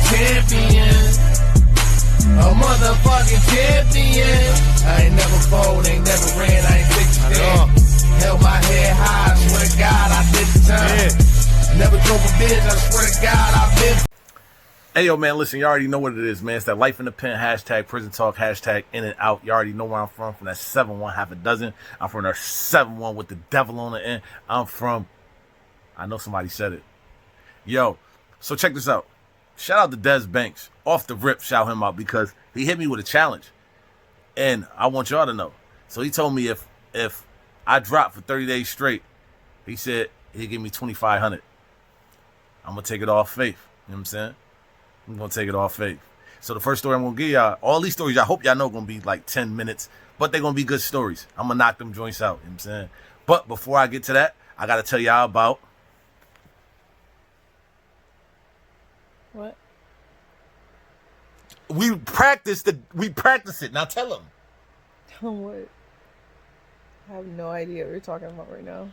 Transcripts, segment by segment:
champion. A motherfucking champion. I ain't never fold, ain't never ran, I ain't 60. Held my head high, I swear to God, I did the time. Never drove a bitch, I swear to God, I've been. Hey, yo, man, listen, you already know what it is, man. It's that Life in the Pen, hashtag prison talk, hashtag in and out. You already know where I'm from that 7-1, half a dozen. I'm from that 7-1 with the devil on the end. I'm from, I know somebody said it. Yo, so check this out. Shout out to Dez Banks. Off the rip, shout him out because he hit me with a challenge. And I want y'all to know. So he told me if I drop for 30 days straight, he said he'd give me $2,500. I'm going to take it off faith. You know what I'm saying? I'm going to take it off faith. So the first story I'm going to give y'all, all these stories I hope y'all know going to be like 10 minutes, but they're going to be good stories. I'm going to knock them joints out. You know what I'm saying? But before I get to that, I got to tell y'all about. What? We practice it. Now tell them. What? I have no idea what you're talking about right now.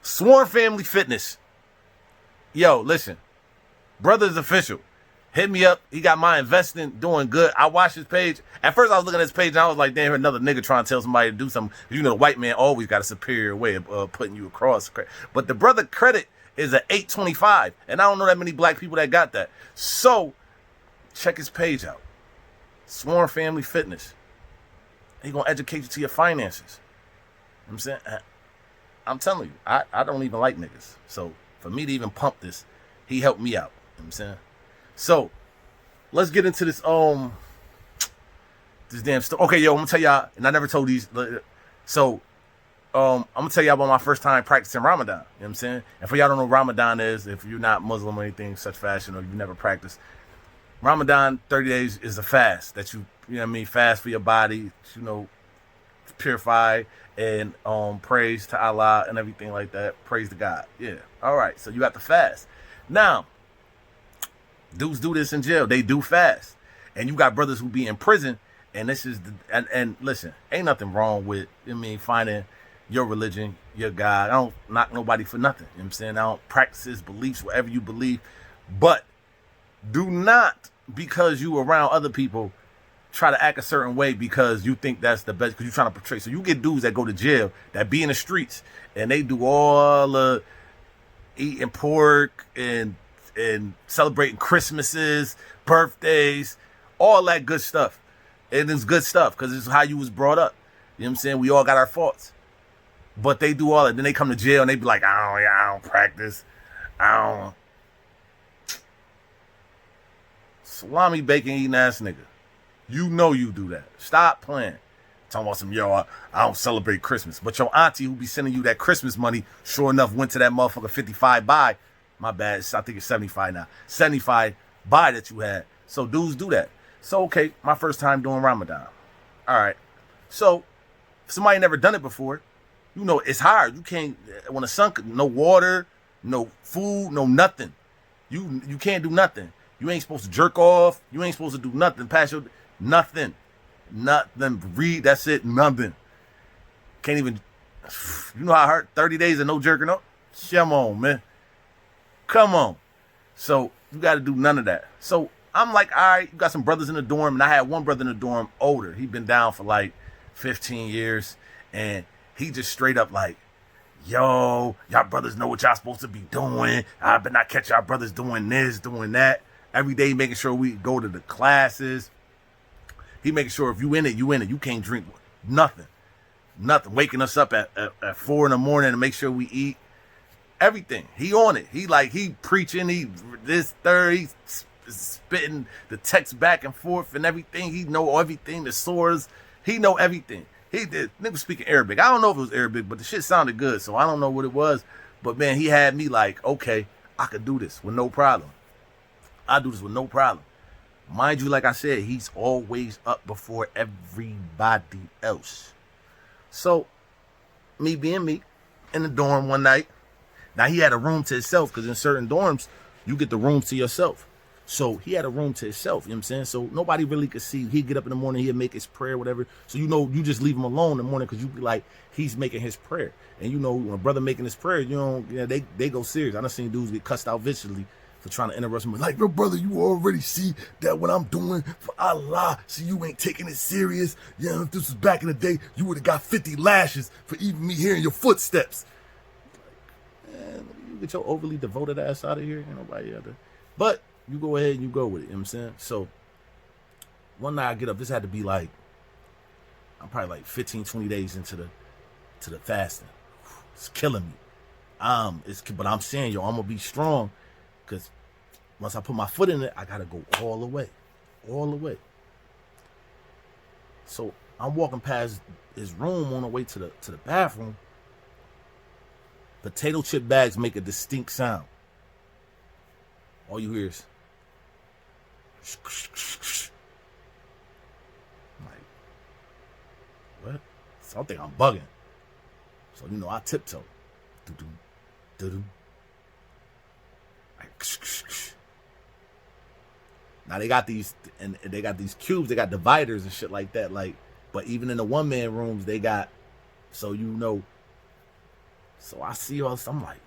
Sworn Family Fitness. Yo, listen. Brother's official. Hit me up. He got my investing doing good. I watched his page. At first, I was looking at his page, and I was like, damn, another nigga trying to tell somebody to do something. You know, the white man always got a superior way of putting you across. But the brother credit is at 825, and I don't know that many black people that got that. So, check his page out. Sworn Family Fitness. He going to educate you to your finances. You know what I'm saying? I'm telling you, I don't even like niggas. So, for me to even pump this, he helped me out. You know what I'm saying? So, let's get into this damn story. Okay, yo, I'm gonna tell y'all, and I never told these. So, I'm gonna tell y'all about my first time practicing Ramadan. You know what I'm saying? And for y'all don't know what Ramadan is, if you're not Muslim or anything such fashion, or you never practiced, Ramadan, 30 days is a fast that you know what I mean, fast for your body, you know, purify and praise to Allah and everything like that. Praise to God. Yeah. All right. So you have to fast. Now, dudes do this in jail. They do fast. And you got brothers who be in prison. And this is, and listen, ain't nothing wrong with, finding your religion, your God. I don't knock nobody for nothing. You know what I'm saying? I don't practice his beliefs, whatever you believe. But do not, because you around other people, try to act a certain way because you think that's the best, because you're trying to portray. So you get dudes that go to jail, that be in the streets, and they do all the eating pork and celebrating Christmases, birthdays, all that good stuff. And it's good stuff because it's how you was brought up. You know what I'm saying? We all got our faults. But they do all that. Then they come to jail and they be like, I don't practice. I don't. Salami bacon eating ass nigga. You know you do that. Stop playing. Talking about some, I don't celebrate Christmas. But your auntie who be sending you that Christmas money, sure enough, went to that motherfucker 55 buy. My bad. I think it's 75 now. 75 buy that you had. So dudes do that. So, okay, my first time doing Ramadan. All right. So, if somebody never done it before, you know, it's hard. You can't, when the sun, no water, no food, no nothing. You can't do nothing. You ain't supposed to jerk off. You ain't supposed to do nothing. Pass your, nothing. Read, that's it, nothing. Can't even, you know how hard 30 days of no jerking off? Come on, man. Come on. So, you got to do none of that. So, I'm like, all right, you got some brothers in the dorm, and I had one brother in the dorm, older. He'd been down for like 15 years, and he just straight up like, yo, y'all brothers know what y'all supposed to be doing. I better not catch y'all brothers doing this, doing that. Every day making sure we go to the classes. He making sure if you in it, you in it. You can't drink nothing. Waking us up at 4 in the morning to make sure we eat. Everything. He on it. He preaching. He this third. He's spitting the text back and forth and everything. He know everything. The source. He know everything. He did. Nigga speaking Arabic. I don't know if it was Arabic, but the shit sounded good. So I don't know what it was. But man, he had me like, okay, I could do this with no problem. I do this with no problem. Mind you, like I said, he's always up before everybody else. So, me being me, in the dorm one night. Now, he had a room to himself, because in certain dorms, you get the room to yourself. So, he had a room to himself, you know what I'm saying? So, nobody really could see. He'd get up in the morning, he'd make his prayer, whatever. So, you know, you just leave him alone in the morning, because you be like, he's making his prayer. And you know, when a brother making his prayer, you know, they go serious. I done seen dudes get cussed out viciously for trying to interrupt me. Like, bro, brother, you already see that what I'm doing for Allah. See, you ain't taking it serious. Yeah, if this was back in the day, you would have got 50 lashes for even me hearing your footsteps. Like, man, you get your overly devoted ass out of here. Ain't nobody other. But you go ahead and you go with it. You know what I'm saying? So one night I get up. This had to be like, I'm probably like 15, 20 days into the fasting. It's killing me. But I'm saying, yo, I'm gonna be strong, because once I put my foot in it, I gotta go all the way. So I'm walking past his room on the way to the bathroom. Potato chip bags make a distinct sound. All you hear is I'm like, what? So I think I'm bugging. So I tiptoe. Now they got these cubes, they got dividers and shit like that. Like, but even in the one-man rooms, they got, so So I see all this, I'm like,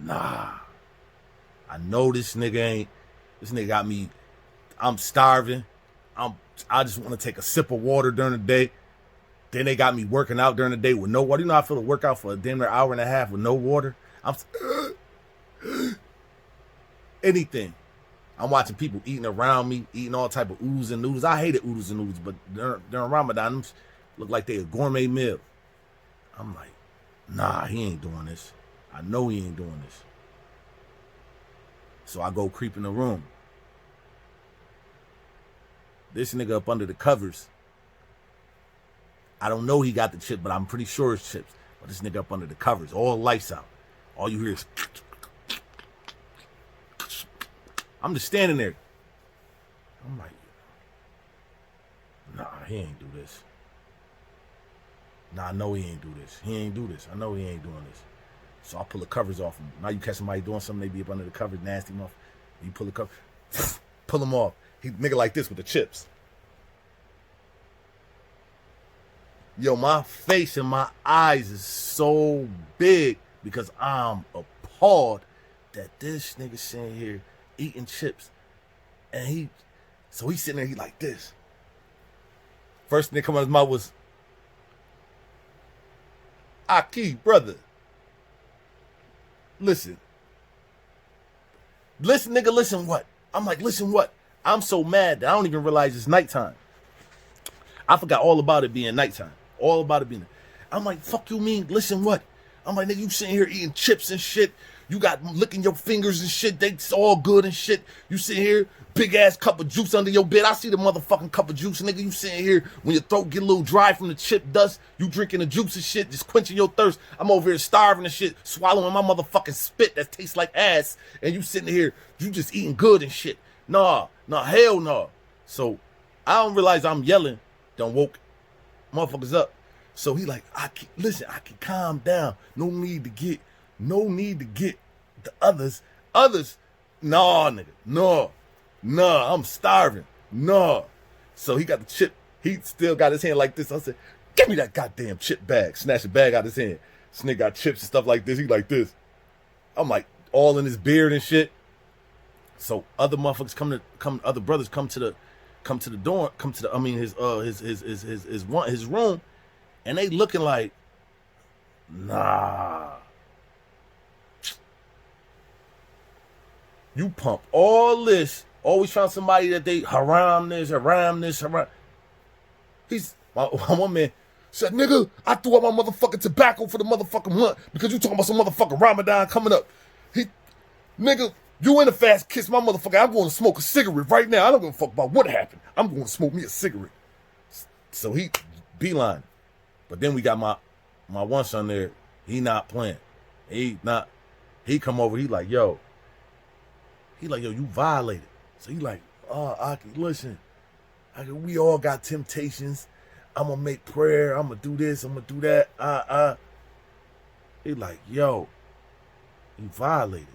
nah. I know this nigga got me, I'm starving. I just want to take a sip of water during the day. Then they got me working out during the day with no water. You know how I feel to work out for a damn near hour and a half with no water? Anything. I'm watching people eating around me, eating all type of oodles and noodles. I hated oodles and noodles, but during Ramadan, them look like they a gourmet meal. I'm like, nah, he ain't doing this. I know he ain't doing this. So I go creep in the room. This nigga up under the covers. I don't know he got the chip, but I'm pretty sure it's chips. But this nigga up under the covers, all lights out. All you hear is... I'm just standing there. I'm like, nah, he ain't do this. Nah, I know he ain't do this. He ain't do this. I know he ain't doing this. So I pull the covers off him. Now you catch somebody doing something, they be up under the covers, nasty motherfucker. You pull the cover, pull them off. He nigga like this with the chips. Yo, my face and my eyes is so big because I'm appalled that this nigga sitting here eating chips. And he's sitting there, he like this. First thing that come out of his mouth was, Aki, brother. Listen, nigga, listen what? I'm like, listen what? I'm so mad that I don't even realize it's nighttime. I forgot all about it being nighttime. All about it being. I'm like, fuck you mean, listen what? I'm like, nigga, you sitting here eating chips and shit. You got licking your fingers and shit. It's all good and shit. You sitting here, big ass cup of juice under your bed. I see the motherfucking cup of juice, nigga. You sitting here, when your throat get a little dry from the chip dust, you drinking the juice and shit, just quenching your thirst. I'm over here starving and shit, swallowing my motherfucking spit that tastes like ass. And you sitting here, you just eating good and shit. Nah, hell no. So I don't realize I'm yelling. Done woke motherfuckers up. So he like, I can calm down. No need to get the others. Nah, nigga. Nah, I'm starving. Nah. So he got the chip. He still got his hand like this. I said, give me that goddamn chip bag. Snatch the bag out of his hand. This nigga got chips and stuff like this. He like this. I'm like all in his beard and shit. So other motherfuckers other brothers come to the dorm, his room, and they looking like, nah. You pump all this, always found somebody that they haram this. One man said, nigga, I threw out my motherfucking tobacco for the motherfucking month because you talking about some motherfucking Ramadan coming up. Nigga, you in a fast kiss my motherfucker. I'm going to smoke a cigarette right now. I don't give a fuck about what happened. I'm going to smoke me a cigarette. So he beeline. But then we got my one son there. He not playing. He come over. He like, yo, you violated. So he like, Aki, listen. We all got temptations. I'm going to make prayer. I'm going to do this. I'm going to do that. He like, yo, you violated.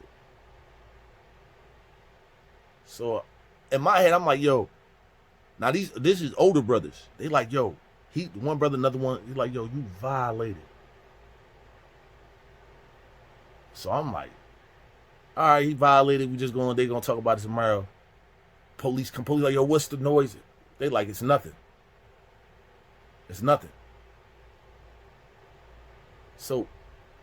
So in my head, I'm like, yo, now this is older brothers. They like, yo, one brother, another one, he like, yo, you violated. So I'm like, All right, he violated. They gonna talk about it tomorrow. Police like, yo, what's the noise? They like, it's nothing. It's nothing. So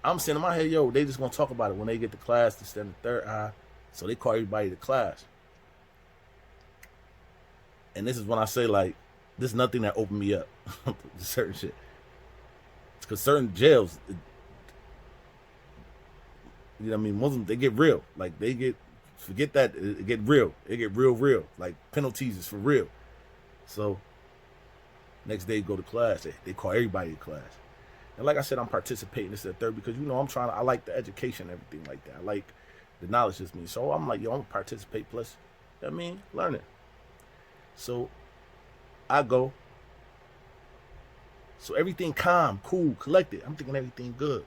I'm saying in my head, yo, they just gonna talk about it when they get to class to stand the third eye. So they call everybody to class. And this is when I say, like, this is nothing that opened me up to certain shit. Because certain jails, you know what I mean, Muslims, they get real. Like, forget that, it get real. It get real. Like, penalties is for real. So, next day, go to class. They call everybody to class. And like I said, I'm participating this at third because, you know, I like the education and everything like that. I like the knowledge that's me. So I'm like, yo, I'm going to participate plus, you know what I mean, learn it. So I go. So everything calm, cool, collected. I'm thinking everything good.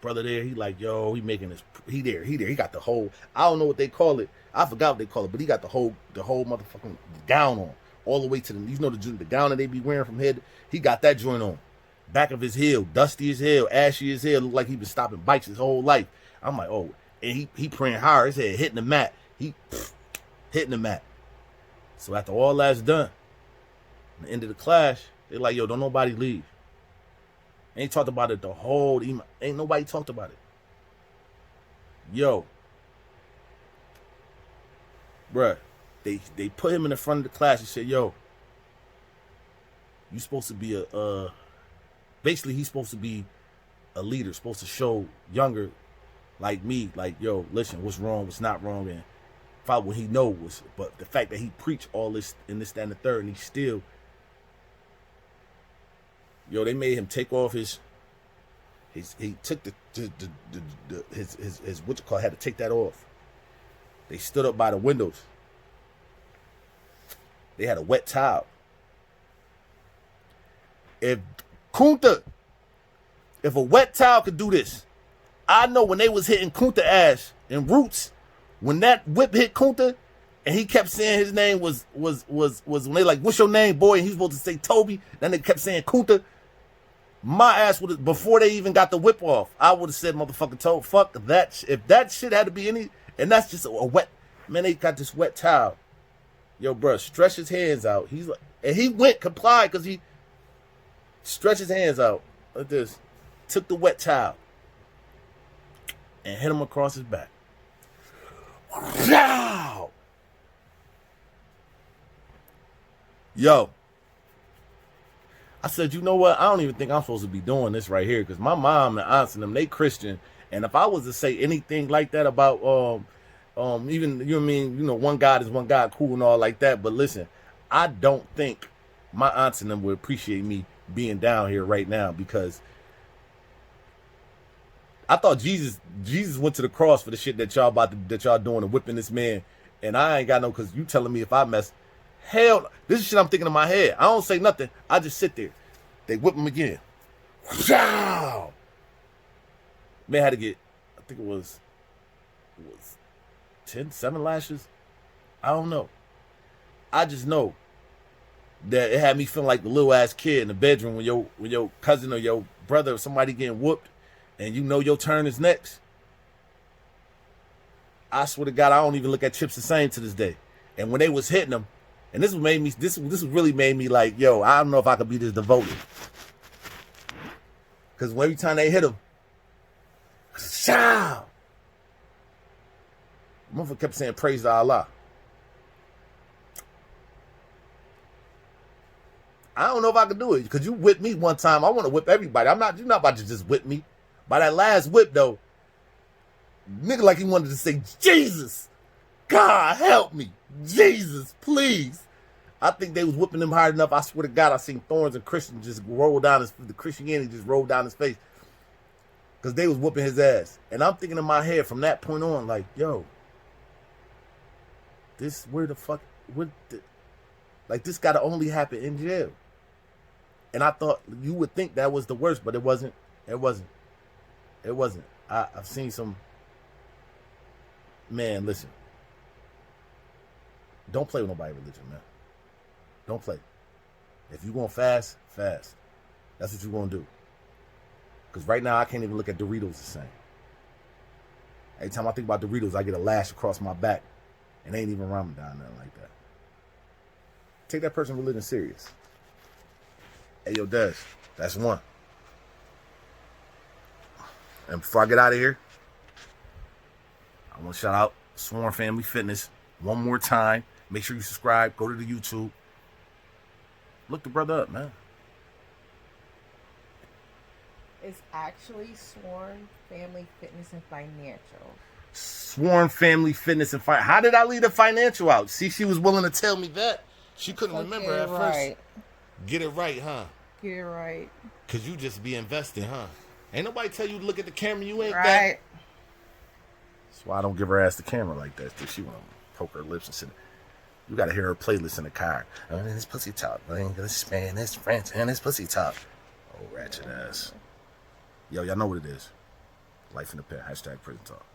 Brother there, he like, yo, he making this, he there. He got the whole, I don't know what they call it. I forgot what they call it, but he got the whole motherfucking gown on. All the way to the, you know, the gown that they be wearing from head, he got that joint on. Back of his heel, dusty as hell, ashy as hell, look like he been stopping bikes his whole life. I'm like, oh, and he praying hard, his head hitting the mat. Hitting the mat. So after all that's done, at the end of the class, they're like, yo, don't nobody leave. Ain't talked about it the whole, ain't nobody talked about it. Yo. Bruh, they put him in the front of the class and said, yo, you supposed to be basically he's supposed to be a leader, supposed to show younger like me, like, yo, listen, what's wrong, what's not wrong, and follow what he knows. But the fact that he preached all this and this, that, and the third, and he still, yo, they made him take off he took his what you call, had to take that off. They stood up by the windows. They had a wet towel. If a wet towel could do this, I know when they was hitting Kunta ass in Roots, when that whip hit Kunta, and he kept saying his name was when they like, what's your name, boy? And he was supposed to say Toby. Then they kept saying Kunta. My ass would have, before they even got the whip off, I would have said, motherfucker, Toby, fuck that. If that shit had to be any, and that's just a wet, man, they got this wet towel. Yo, bro, stretch his hands out. He's like, and he went, complied, because he stretched his hands out like this, took the wet towel, and hit him across his back. Yo, I said, you know what? I don't even think I'm supposed to be doing this right here, because my mom and aunts and them, they Christian, and if I was to say anything like that about even, you know what I mean, you know, one God is one God, cool and all like that, but listen, I don't think my aunts and them would appreciate me being down here right now, because I thought Jesus went to the cross for the shit that y'all doing and whipping this man, and I ain't got no, because you telling me if I mess, hell, this is shit I'm thinking in my head. I don't say nothing. I just sit there. They whip him again. Man had to get, I think it was 7 lashes. I don't know. I just know that it had me feeling like the little ass kid in the bedroom when your cousin or your brother or somebody getting whooped, and you know your turn is next. I swear to God, I don't even look at Chips the same to this day. And when they was hitting them, and this really made me like, yo, I don't know if I could be this devoted. Because every time they hit him, shout! Motherfucker kept saying praise to Allah. I don't know if I could do it, because you whipped me one time. I want to whip everybody. You're not about to just whip me. By that last whip, though, nigga like he wanted to say, Jesus, God help me, Jesus, please. I think they was whipping him hard enough. I swear to God, I seen thorns and Christian just roll down the Christianity just rolled down his face, because they was whooping his ass. And I'm thinking in my head from that point on, like, yo, this like, this gotta only happen in jail. And I thought you would think that was the worst, but it wasn't. It wasn't. I've seen some, man, listen. Don't play with nobody's religion, man. Don't play. If you're going to fast, fast. That's what you're going to do. Because right now, I can't even look at Doritos the same. Every time I think about Doritos, I get a lash across my back. And ain't even Ramadan, nothing like that. Take that person religion serious. Hey, yo, Dez, that's one. And before I get out of here, I want to shout out Sworn Family Fitness one more time. Make sure you subscribe. Go to the YouTube. Look the brother up, man. It's actually Sworn Family Fitness and Financial. Sworn Family Fitness and Financial. How did I leave the financial out? See, she was willing to tell me that. She couldn't remember at first. Get it right, huh? Get it right. Because you just be investing, huh? Ain't nobody tell you to look at the camera. You ain't right. that. That's why I don't give her ass the camera like that. Cause she want to poke her lips and shit. You got to hear her playlist in the car. Oh, this pussy talk. English, Spanish, French, and this pussy talk. Oh, ratchet ass. Yo, y'all know what it is. Life in the Pit. #prison talk.